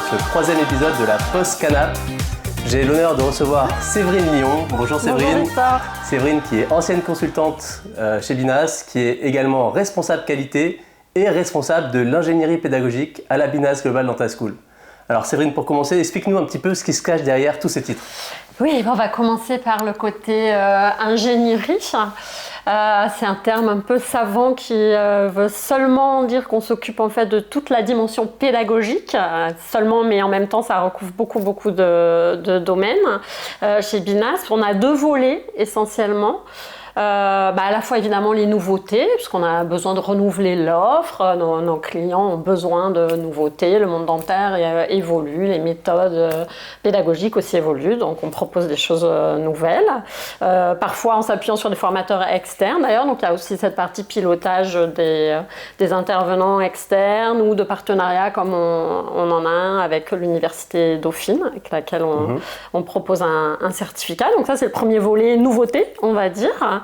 ce troisième épisode de la Post Canap. J'ai l'honneur de recevoir Séverine Lyon. Bonjour Séverine. Bonjour Victor. Séverine qui est ancienne consultante chez Binas, qui est également responsable qualité et responsable de l'ingénierie pédagogique à la Binas Global Dental School. Alors Séverine, pour commencer, explique-nous un petit peu ce qui se cache derrière tous ces titres. Oui, on va commencer par le côté ingénierie. C'est un terme un peu savant qui veut seulement dire qu'on s'occupe en fait de toute la dimension pédagogique, seulement, mais en même temps ça recouvre beaucoup de domaines. Chez Binas, on a deux volets essentiellement. À la fois évidemment les nouveautés, puisqu'on a besoin de renouveler l'offre, nos clients ont besoin de nouveautés, le monde dentaire évolue, les méthodes pédagogiques aussi évoluent, donc on propose des choses nouvelles, parfois en s'appuyant sur des formateurs externes d'ailleurs, donc il y a aussi cette partie pilotage des intervenants externes ou de partenariats comme on en a un avec l'université Dauphine, avec laquelle on propose un certificat, donc ça c'est le premier volet nouveauté on va dire.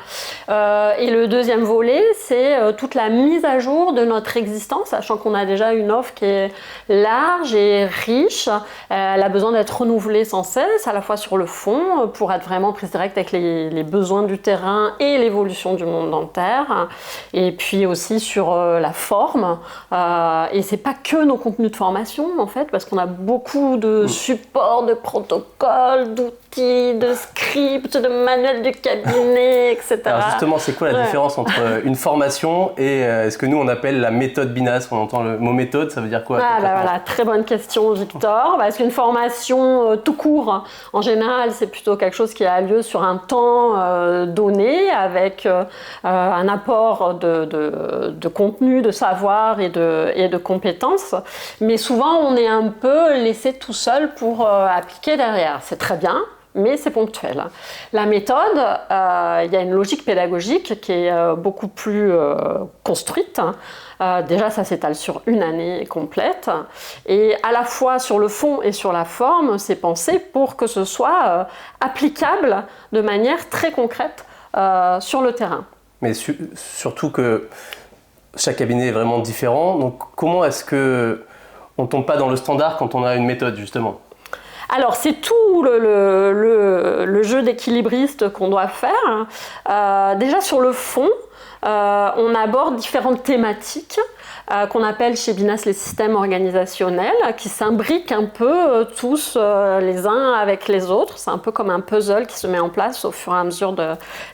Et le deuxième volet, c'est toute la mise à jour de notre existence, sachant qu'on a déjà une offre qui est large et riche. Elle a besoin d'être renouvelée sans cesse, à la fois sur le fond, pour être vraiment prise directe avec les besoins du terrain et l'évolution du monde dentaire, et puis aussi sur la forme. Et c'est pas que nos contenus de formation, en fait, parce qu'on a beaucoup de supports, de protocoles, d'outils, de scripts, de manuels du cabinet, etc. Alors justement, c'est quoi la différence entre une formation et ce que nous on appelle la méthode Binas? On entend le mot méthode, ça veut dire quoi? Voilà, très bonne question Victor. Parce qu'une formation tout court, en général, c'est plutôt quelque chose qui a lieu sur un temps donné, avec un apport de contenu, de savoir et de compétences. Mais souvent, on est un peu laissé tout seul pour appliquer derrière. C'est très bien, mais c'est ponctuel. La méthode, il y a une logique pédagogique qui est beaucoup plus construite. Déjà, ça s'étale sur une année complète. Et à la fois sur le fond et sur la forme, c'est pensé pour que ce soit applicable de manière très concrète sur le terrain. Mais surtout que chaque cabinet est vraiment différent. Donc comment est-ce qu'on ne tombe pas dans le standard quand on a une méthode, justement ? Alors, c'est tout le jeu d'équilibriste qu'on doit faire. Déjà, sur le fond, on aborde différentes thématiques qu'on appelle chez Binas les systèmes organisationnels, qui s'imbriquent un peu tous les uns avec les autres. C'est un peu comme un puzzle qui se met en place au fur et à mesure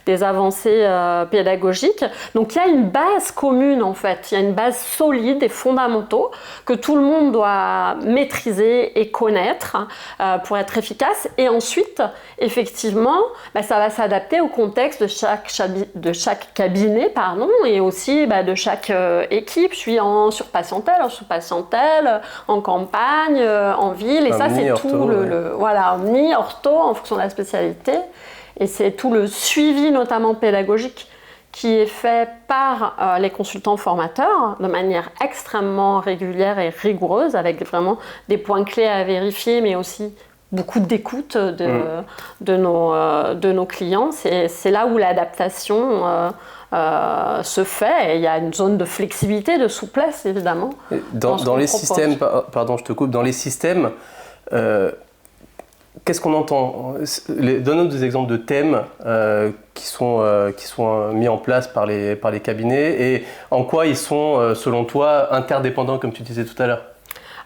des avancées pédagogiques. Donc il y a une base commune en fait, il y a une base solide et fondamentaux que tout le monde doit maîtriser et connaître pour être efficace. Et ensuite, effectivement, ça va s'adapter au contexte de chaque cabinet, et aussi de chaque équipe, sur patientèle, en sous-patientèle, en campagne, en ville, et ça c'est tout omni, ortho, en fonction de la spécialité, et c'est tout le suivi notamment pédagogique qui est fait par les consultants formateurs de manière extrêmement régulière et rigoureuse, avec vraiment des points clés à vérifier, mais aussi beaucoup d'écoute de nos clients. C'est là où l'adaptation se fait, et il y a une zone de flexibilité, de souplesse évidemment. Dans les systèmes, pardon je te coupe, dans les systèmes, qu'est-ce qu'on entend? Donne-nous des exemples de thèmes qui sont mis en place par les cabinets, et en quoi ils sont, selon toi, interdépendants, comme tu disais tout à l'heure.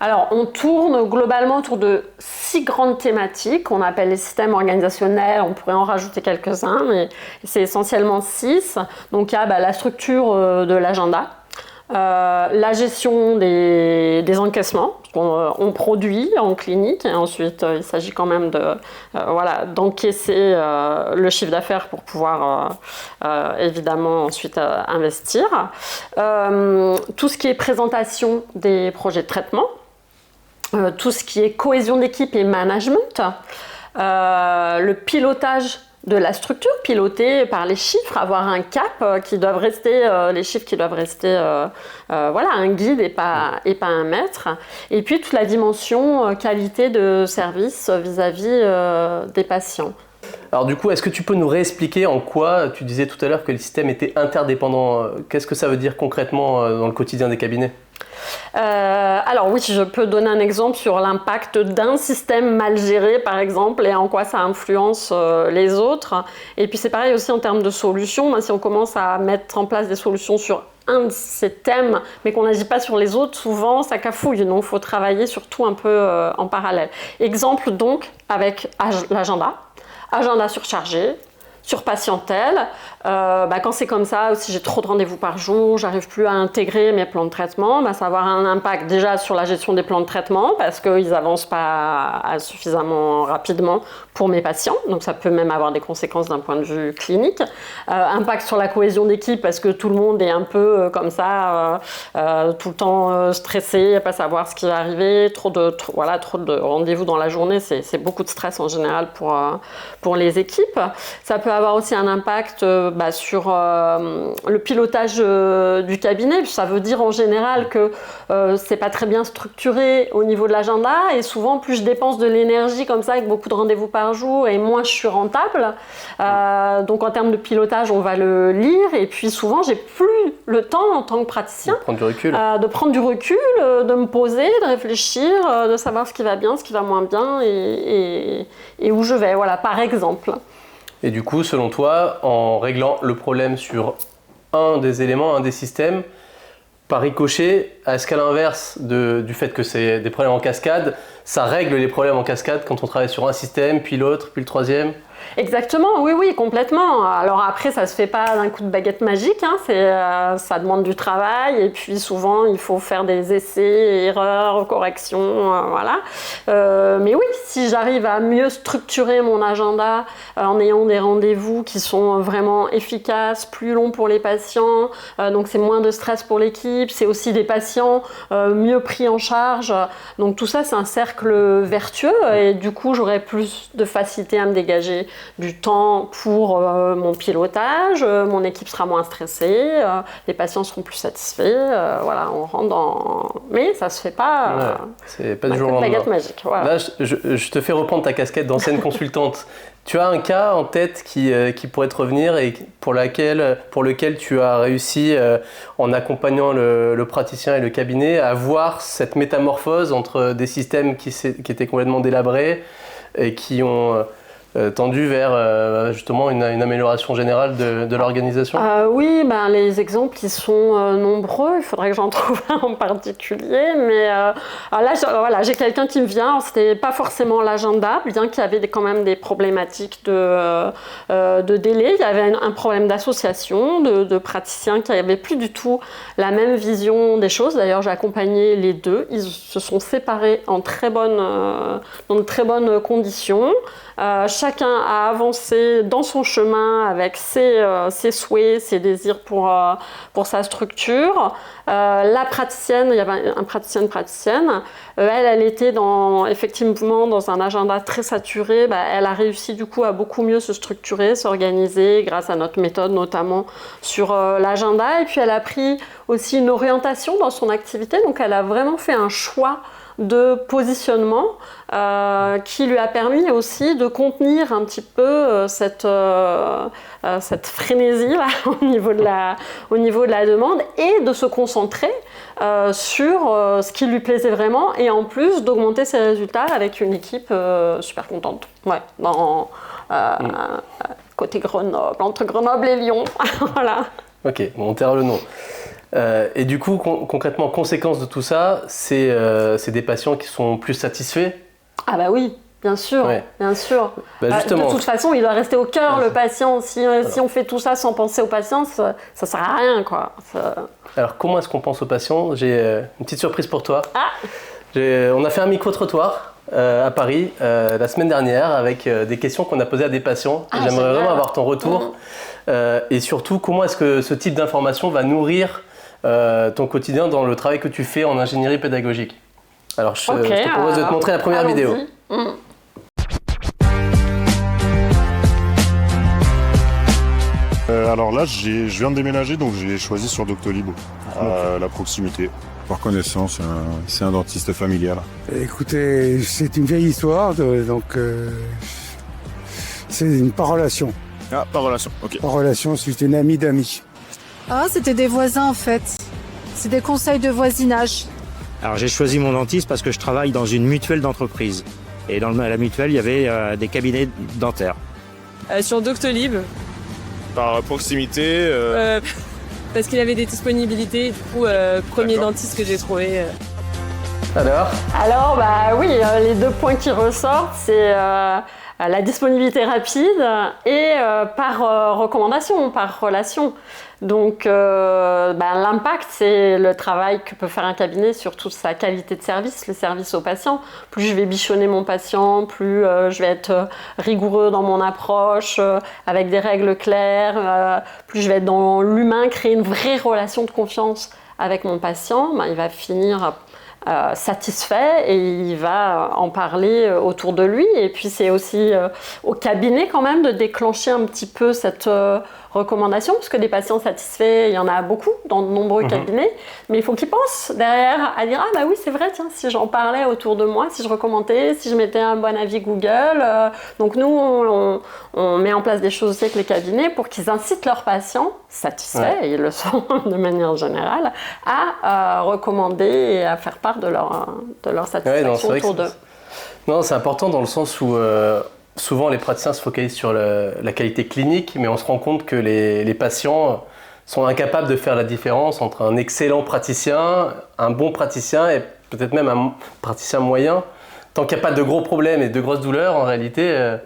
Alors, on tourne globalement autour de 6 grandes thématiques qu'on appelle les systèmes organisationnels. On pourrait en rajouter quelques-uns, mais c'est essentiellement 6. Donc, il y a la structure de l'agenda, la gestion des encaissements. On produit en clinique, et ensuite il s'agit quand même d'encaisser le chiffre d'affaires pour pouvoir évidemment ensuite investir. Tout ce qui est présentation des projets de traitement. Tout ce qui est cohésion d'équipe et management, le pilotage de la structure, piloté par les chiffres, avoir un cap qui doivent rester, les chiffres qui doivent rester un guide et pas un maître, et puis toute la dimension qualité de service vis-à-vis des patients. Alors du coup, est-ce que tu peux nous réexpliquer en quoi tu disais tout à l'heure que les systèmes étaient interdépendants? Qu'est-ce que ça veut dire concrètement dans le quotidien des cabinets? Alors oui, je peux donner un exemple sur l'impact d'un système mal géré, par exemple, et en quoi ça influence les autres. Et puis c'est pareil aussi en termes de solutions. Si on commence à mettre en place des solutions sur un de ces thèmes, mais qu'on n'agit pas sur les autres, souvent ça cafouille. Donc il faut travailler surtout un peu en parallèle. Exemple donc avec l'agenda. Agenda surchargé, surpatientèle. Quand c'est comme ça, si j'ai trop de rendez-vous par jour, j'arrive plus à intégrer mes plans de traitement, ça va avoir un impact déjà sur la gestion des plans de traitement parce qu'ils n'avancent pas suffisamment rapidement pour mes patients. Donc ça peut même avoir des conséquences d'un point de vue clinique. Impact sur la cohésion d'équipe parce que tout le monde est un peu comme ça, tout le temps stressé, pas savoir ce qui va arriver, trop de rendez-vous dans la journée, c'est beaucoup de stress en général pour les équipes. Ça peut avoir aussi un impact sur le pilotage du cabinet. Ça veut dire en général que c'est pas très bien structuré au niveau de l'agenda et souvent plus je dépense de l'énergie comme ça avec beaucoup de rendez-vous par jour et moins je suis rentable. Donc en termes de pilotage, on va le lire et puis souvent j'ai plus le temps en tant que praticien de prendre du recul, de me poser, de réfléchir, de savoir ce qui va bien, ce qui va moins bien et où je vais, voilà, par exemple. Et du coup, selon toi, en réglant le problème sur un des éléments, un des systèmes, par ricochet, est-ce qu'à l'inverse du fait que c'est des problèmes en cascade, ça règle les problèmes en cascade quand on travaille sur un système, puis l'autre, puis le troisième ? Exactement, oui, complètement. Alors après, ça se fait pas d'un coup de baguette magique, ça demande du travail et puis souvent il faut faire des essais, erreurs, corrections, voilà. Mais oui, si j'arrive à mieux structurer mon agenda en ayant des rendez-vous qui sont vraiment efficaces, plus longs pour les patients, donc c'est moins de stress pour l'équipe, c'est aussi des patients mieux pris en charge. Donc tout ça, c'est un cercle vertueux et du coup, j'aurai plus de facilité à me dégager du temps pour mon pilotage, mon équipe sera moins stressée, les patients seront plus satisfaits, voilà, on rentre dans... Mais ça se fait pas... c'est pas du jour au lendemain. Baguette magique, voilà. Là, je te fais reprendre ta casquette d'ancienne consultante. Tu as un cas en tête qui pourrait te revenir et pour lequel tu as réussi, en accompagnant le praticien et le cabinet, à voir cette métamorphose entre des systèmes qui étaient complètement délabrés et qui ont... tendu vers justement une amélioration générale de l'organisation ? Oui, les exemples ils sont nombreux, il faudrait que j'en trouve un en particulier, mais là j'ai quelqu'un qui me vient, c'était pas forcément l'agenda, bien qu'il y avait quand même des problématiques de délai, il y avait un problème d'association, de praticiens qui n'avaient plus du tout la même vision des choses. D'ailleurs j'ai accompagné les deux, ils se sont séparés dans de très bonnes conditions. Chacun a avancé dans son chemin avec ses souhaits, ses désirs pour sa structure. La praticienne, il y avait un praticien, une praticienne, elle était effectivement dans un agenda très saturé. Elle a réussi du coup à beaucoup mieux se structurer, s'organiser grâce à notre méthode notamment sur l'agenda. Et puis elle a pris aussi une orientation dans son activité, donc elle a vraiment fait un choix de positionnement qui lui a permis aussi de contenir un petit peu cette frénésie là, au niveau de la demande et de se concentrer sur ce qui lui plaisait vraiment et en plus d'augmenter ses résultats avec une équipe super contente. Ouais, côté Grenoble, entre Grenoble et Lyon. Voilà. Ok, on terre le nom. Et du coup, concrètement, conséquence de tout ça, c'est des patients qui sont plus satisfaits ? Ah bah oui, bien sûr, ouais. Bien sûr. Justement, de toute façon, il doit rester au cœur le patient. Si on fait tout ça sans penser au patient, ça sert à rien, quoi. Alors, comment est-ce qu'on pense au patient ? J'ai une petite surprise pour toi. On a fait un micro-trottoir à Paris la semaine dernière avec des questions qu'on a posées à des patients. J'aimerais vraiment avoir ton retour. Et surtout, comment est-ce que ce type d'information va nourrir ton quotidien dans le travail que tu fais en ingénierie pédagogique. Alors je te propose de te montrer la première vidéo. Alors là, je viens de déménager, donc j'ai choisi sur Doctolib, la proximité. Par connaissance, c'est un dentiste familial. Écoutez, c'est une vieille histoire, c'est par relation. Ah, par relation, ok. Par relation, c'est une amie d'amis. Ah, c'était des voisins en fait. C'est des conseils de voisinage. Alors j'ai choisi mon dentiste parce que je travaille dans une mutuelle d'entreprise. Et dans la mutuelle, il y avait des cabinets dentaires. Sur Doctolib. Par proximité. Parce qu'il avait des disponibilités, du coup, premier dentiste que j'ai trouvé. Alors, bah oui, les 2 points qui ressortent, c'est la disponibilité rapide et par recommandation, par relation. Donc l'impact, c'est le travail que peut faire un cabinet sur toute sa qualité de service, le service au patient. Plus je vais bichonner mon patient, plus je vais être rigoureux dans mon approche, avec des règles claires, plus je vais être dans l'humain, créer une vraie relation de confiance avec mon patient, il va finir satisfait et il va en parler autour de lui. Et puis c'est aussi au cabinet quand même de déclencher un petit peu cette recommandation, parce que des patients satisfaits, il y en a beaucoup dans de nombreux cabinets, mais il faut qu'ils pensent derrière à dire « Ah bah oui, c'est vrai, tiens, si j'en parlais autour de moi, si je recommandais, si je mettais un bon avis Google. » Donc nous, on met en place des choses aussi avec les cabinets pour qu'ils incitent leurs patients satisfaits, et ils le sont de manière générale, à recommander et à faire part de leur satisfaction autour d'eux. Non, c'est important dans le sens où souvent les praticiens se focalisent sur la qualité clinique, mais on se rend compte que les patients sont incapables de faire la différence entre un excellent praticien, un bon praticien et peut-être même un praticien moyen. Tant qu'il n'y a pas de gros problèmes et de grosses douleurs, en réalité,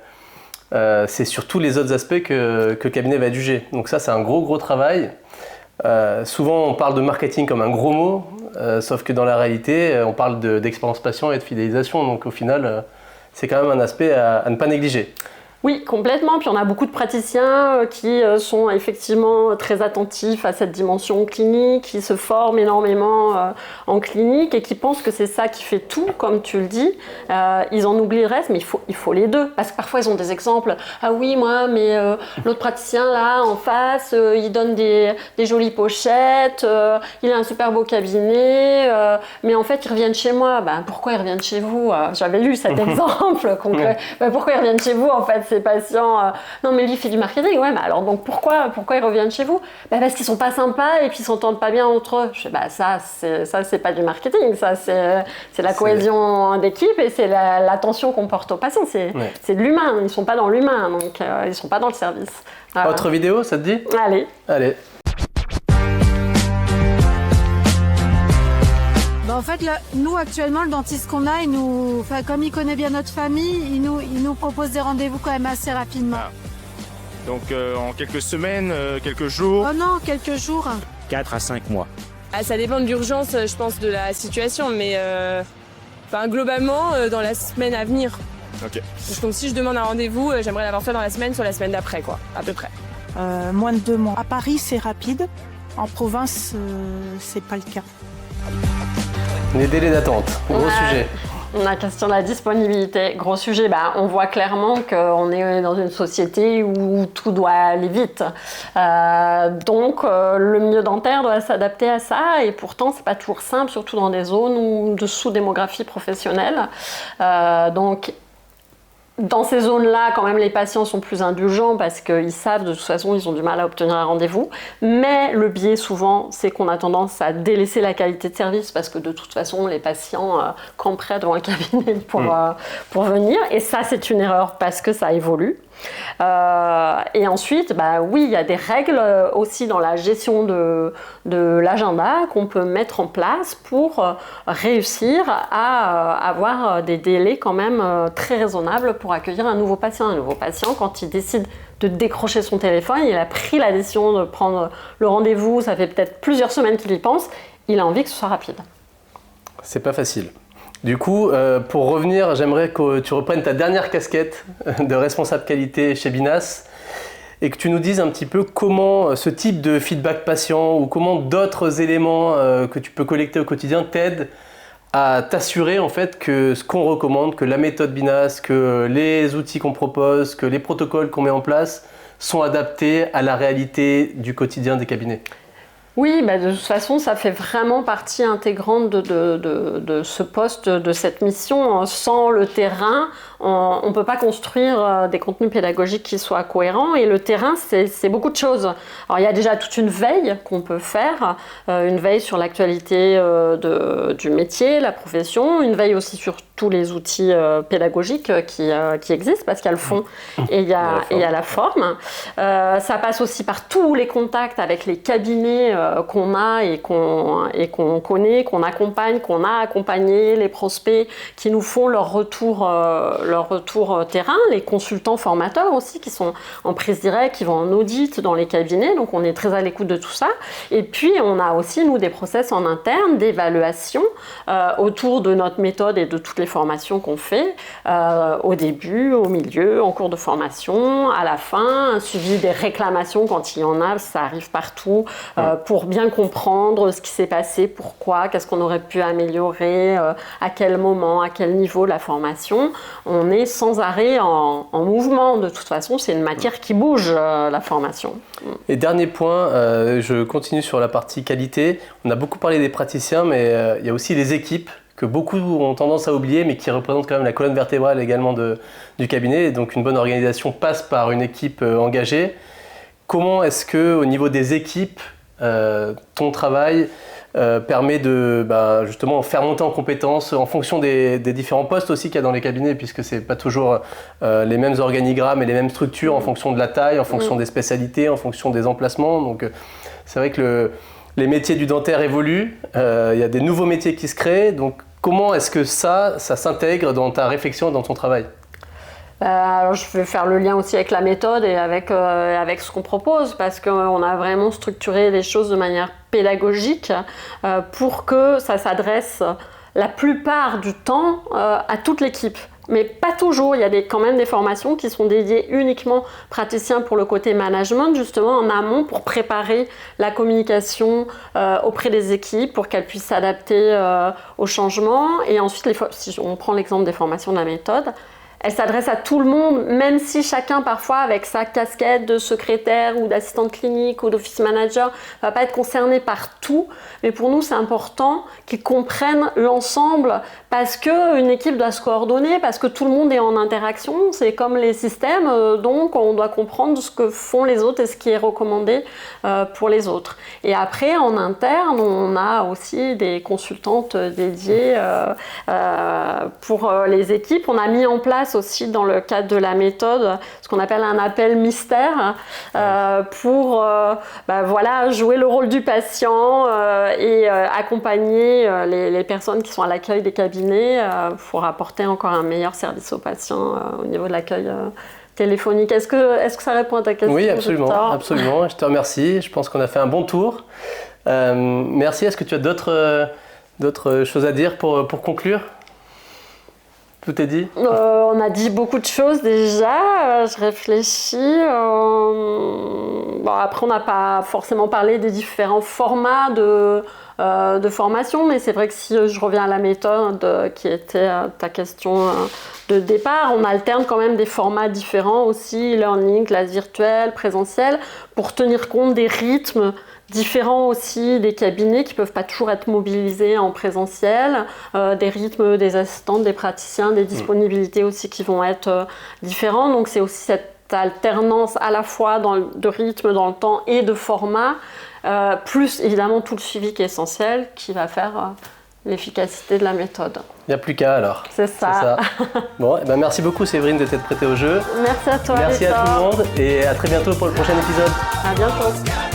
c'est sur tous les autres aspects que le cabinet va être jugé. Donc ça, c'est un gros travail. Souvent, on parle de marketing comme un gros mot, sauf que dans la réalité, on parle d'expérience patient et de fidélisation. Donc au final, c'est quand même un aspect à ne pas négliger. Oui, complètement. Puis on a beaucoup de praticiens qui sont effectivement très attentifs à cette dimension clinique, qui se forment énormément en clinique et qui pensent que c'est ça qui fait tout, comme tu le dis. Ils en oublient le reste, mais il faut les deux. Parce que parfois ils ont des exemples. Ah oui, moi, mais l'autre praticien là, en face, il donne des jolies pochettes, il a un super beau cabinet, mais en fait ils reviennent chez moi. Ben, pourquoi ils reviennent chez vous? J'avais lu cet exemple concret. Ben, pourquoi ils reviennent chez vous en fait? Ces patients, non mais lui il fait du marketing, ouais, mais alors donc pourquoi ils reviennent chez vous? Bah parce qu'ils sont pas sympas et puis ils s'entendent pas bien entre eux. Je sais, bah ça c'est pas du marketing, ça c'est la cohésion d'équipe et c'est l'attention qu'on porte aux patients, c'est de l'humain, ils sont pas dans l'humain, donc ils sont pas dans le service. Autre vidéo, ça te dit? Allez. En fait, là, nous actuellement, le dentiste qu'on a, comme il connaît bien notre famille, il nous propose des rendez-vous quand même assez rapidement. Ah. Donc en quelques semaines, quelques jours? Oh non, quelques jours. 4 à 5 mois. Ah, ça dépend de l'urgence, je pense, de la situation, mais globalement, dans la semaine à venir. Ok. Donc si je demande un rendez-vous, j'aimerais l'avoir soit dans la semaine, soit la semaine d'après, quoi, à peu près. Moins de 2 mois. À Paris, c'est rapide. En province, c'est pas le cas. Les délais d'attente, gros sujet. La question de la disponibilité, gros sujet. On voit clairement qu'on est dans une société où tout doit aller vite. Donc, le milieu dentaire doit s'adapter à ça. Et pourtant, c'est pas toujours simple, surtout dans des zones de sous-démographie professionnelle. Donc, dans ces zones-là, quand même, les patients sont plus indulgents parce qu'ils savent, de toute façon, ils ont du mal à obtenir un rendez-vous. Mais le biais, souvent, c'est qu'on a tendance à délaisser la qualité de service parce que, de toute façon, les patients camperaient devant un cabinet pour venir. Et ça, c'est une erreur parce que ça évolue. Et ensuite, oui, il y a des règles aussi dans la gestion de l'agenda qu'on peut mettre en place pour réussir à avoir des délais quand même très raisonnables pour accueillir un nouveau patient. Un nouveau patient, quand il décide de décrocher son téléphone, il a pris la décision de prendre le rendez-vous, ça fait peut-être plusieurs semaines qu'il y pense, il a envie que ce soit rapide. C'est pas facile. Du coup, pour revenir, j'aimerais que tu reprennes ta dernière casquette de responsable qualité chez Binas et que tu nous dises un petit peu comment ce type de feedback patient ou comment d'autres éléments que tu peux collecter au quotidien t'aident à t'assurer en fait que ce qu'on recommande, que la méthode Binas, que les outils qu'on propose, que les protocoles qu'on met en place sont adaptés à la réalité du quotidien des cabinets. Oui, bah de toute façon, ça fait vraiment partie intégrante de ce poste, de cette mission. Sans le terrain, on ne peut pas construire des contenus pédagogiques qui soient cohérents. Et le terrain, c'est beaucoup de choses. Alors, il y a déjà toute une veille qu'on peut faire, une veille sur l'actualité du métier, la profession, une veille aussi sur tous les outils pédagogiques qui existent, parce qu'il y a le fond et il y a la forme. Ça passe aussi par tous les contacts avec les cabinets qu'on a et qu'on connaît, qu'on accompagne, qu'on a accompagné, les prospects qui nous font leur retour terrain, les consultants formateurs aussi qui sont en prise directe, qui vont en audit dans les cabinets, donc on est très à l'écoute de tout ça. Et puis on a aussi nous des process en interne d'évaluation autour de notre méthode et de toutes les formations qu'on fait, au début, au milieu, en cours de formation, à la fin, un suivi des réclamations quand il y en a, ça arrive partout, pour bien comprendre ce qui s'est passé, pourquoi, qu'est-ce qu'on aurait pu améliorer, à quel moment, à quel niveau de la formation. On est sans arrêt en mouvement, de toute façon, c'est une matière qui bouge, la formation. Et dernier point, je continue sur la partie qualité. On a beaucoup parlé des praticiens, mais il y a aussi les équipes que beaucoup ont tendance à oublier, mais qui représentent quand même la colonne vertébrale également du cabinet. Et donc une bonne organisation passe par une équipe engagée. Comment est-ce que, au niveau des équipes, ton travail permet de justement faire monter en compétences en fonction des différents postes aussi qu'il y a dans les cabinets, puisque c'est pas toujours les mêmes organigrammes et les mêmes structures en fonction de la taille, en fonction des spécialités, en fonction des emplacements. Donc c'est vrai que les métiers du dentaire évoluent, il y a des nouveaux métiers qui se créent. Donc comment est-ce que ça s'intègre dans ta réflexion et dans ton travail ? Alors je vais faire le lien aussi avec la méthode et avec ce qu'on propose, parce qu'on a vraiment structuré les choses de manière pédagogique pour que ça s'adresse la plupart du temps à toute l'équipe. Mais pas toujours, il y a quand même des formations qui sont dédiées uniquement praticiens pour le côté management, justement en amont pour préparer la communication auprès des équipes pour qu'elles puissent s'adapter aux changements. Et ensuite, si on prend l'exemple des formations de la méthode, elle s'adresse à tout le monde, même si chacun, parfois, avec sa casquette de secrétaire ou d'assistante clinique ou d'office manager, ne va pas être concerné par tout. Mais pour nous, c'est important qu'ils comprennent l'ensemble parce qu'une équipe doit se coordonner, parce que tout le monde est en interaction. C'est comme les systèmes, donc on doit comprendre ce que font les autres et ce qui est recommandé pour les autres. Et après, en interne, on a aussi des consultantes dédiées pour les équipes. On a mis en place aussi dans le cadre de la méthode ce qu'on appelle un appel mystère pour jouer le rôle du patient et accompagner les personnes qui sont à l'accueil des cabinets pour apporter encore un meilleur service aux patients au niveau de l'accueil téléphonique. Est-ce que ça répond à ta question? Oui, absolument. Je te remercie. Je pense qu'on a fait un bon tour. Merci. Est-ce que tu as d'autres choses à dire pour conclure? Tout est dit? On a dit beaucoup de choses déjà, je réfléchis. Après, on n'a pas forcément parlé des différents formats de formation, mais c'est vrai que si je reviens à la méthode qui était ta question de départ, on alterne quand même des formats différents aussi, e-learning, classe virtuelle, présentielle, pour tenir compte des rythmes différents aussi des cabinets qui ne peuvent pas toujours être mobilisés en présentiel, des rythmes des assistantes, des praticiens, des disponibilités aussi qui vont être différents. Donc c'est aussi cette alternance à la fois de rythme dans le temps et de format, plus évidemment tout le suivi qui est essentiel, qui va faire l'efficacité de la méthode. Il n'y a plus qu'à alors. C'est ça. Bon, merci beaucoup Séverine de t'être prêtée au jeu. Merci à toi. Merci à tout le monde et à très bientôt pour le prochain épisode. À bientôt.